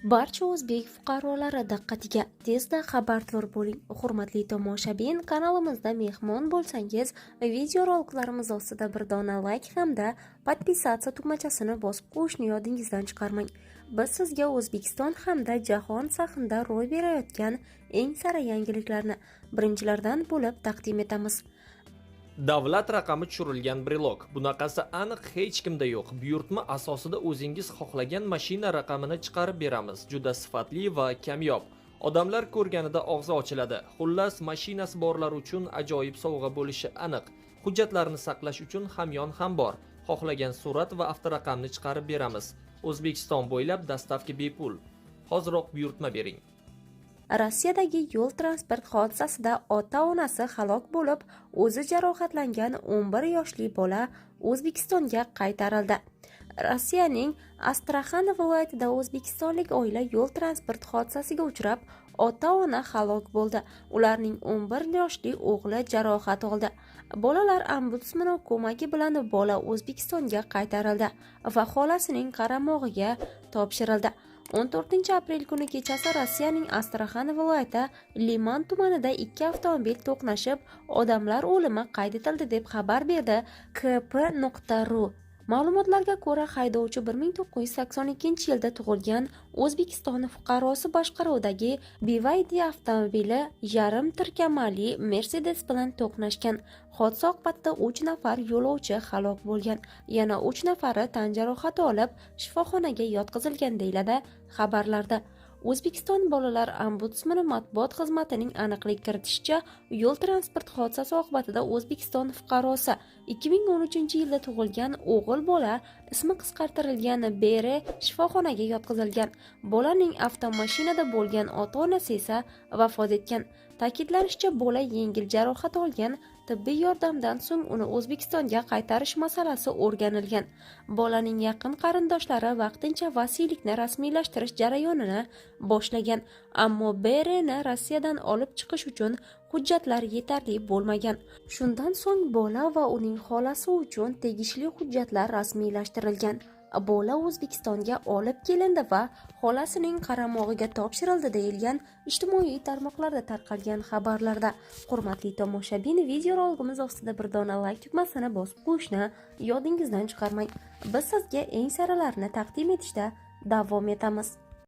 Barcha o'zbek fuqarolari diqqatiga tezda xabardor bo'ling. Hurmatli tomoshabin, kanalimizda mehmon bo'lsangiz, videoroliklarimiz ostida bir dona like hamda podpisatsiya tugmachasini bosib qo'yishni yodingizdan chiqarmang. Biz sizga O'zbekiston hamda jahon sahnida ro'y berayotgan eng sara yangiliklarni birinchilardan bo'lib taqdim etamiz. Davlat raqami tushirilgan Brelok. Bunaqasi aniq hech kimda yo'q. Buyurtma asosida o'zingiz xohlagan mashina raqamini chiqarib beramiz. Juda sifatli va kamyob. Odamlar ko'rganida og'zi ochiladi. Xullas, mashinasi borlar uchun ajoyib sovg'a bo'lishi aniq. Hujjatlarni saqlash uchun hamyon ham bor. Xohlagan surat va avtoraqamni chiqarib beramiz. O'zbekiston bo'ylab dastavka bepul. Hoziroq buyurtma bering. Rossiyadagi yo'l transport hodisasida ota-onasi halok bo'lib, o'zi jarohatlangan 11 yoshli bola O'zbekistonga qaytarildi. Rossiyaning Astraxan viloyatida o'zbekistonlik oila yo'l transport hodisasiga uchrab, ota-ona halok bo'ldi. Ularning 11 yoshli o'g'li jarohat oldi. Bolalar ombudsmani ko'magi bilan bola O'zbekistonga qaytarildi va xolasining qaramog'iga topshirildi. 14 aprel kuni kechasi Rossiyaning Astraxan viloyati Liman tumanida ikki avtomobil to'qnashib, odamlar o'limi qayd etildi deb xabar berdi kp.ru. Ma'lumotlarga ko'ra, haydovchi 1982-yilda tug'ilgan O'zbekiston fuqarosi boshqaruvidagi BYD avtomobili yarim tirkamali Mercedes bilan to'qnashgan. Hodisa oqibatida 3 nafar yo'lovchi halok bo'lgan, yana 3 nafari tan jarohati olib shifoxonaga yotqizilgan deyiladi xabarlarda. O'zbekiston bolalar ombudsmani matbuot xizmatining aniqlik kiritishicha, yo'l transport hodisasi oqibatida O'zbekiston fuqarosi 2013-yilda tug'ilgan o'g'il bola ismi qisqartirilgan Bere shifoxonaga yotqizilgan. Bolaning avtomashinada bo'lgan ota-onasi esa vafot etgan. Ta'kidlanishicha, bola yengil jarohat olgan. Tibbiy yordamdan so'ng uni O'zbekistonga qaytarish masalasi o'rganilgan. Bolaning yaqin qarindoshlari vaqtincha vasiylikni rasmiylashtirish jarayonini boshlagan, ammo Bereni Rossiyadan olib chiqish uchun hujjatlar yetarli bo'lmagan. Shundan so'ng bola va uning xolasi uchun tegishli hujjatlar rasmiylashtirilgan. Bola O'zbekistonga olib kelindi va xolasining qaramog'iga topshirildi deyilgan ijtimoiy tarmoqlarda tarqalgan xabarlarda. Hurmatli tomoshabin, videoroligimiz ostida bir dona like tugmasini bosib qo'yishni yodingizdan chiqarmang. Biz sizga eng saralarni taqdim etishda davom etamiz.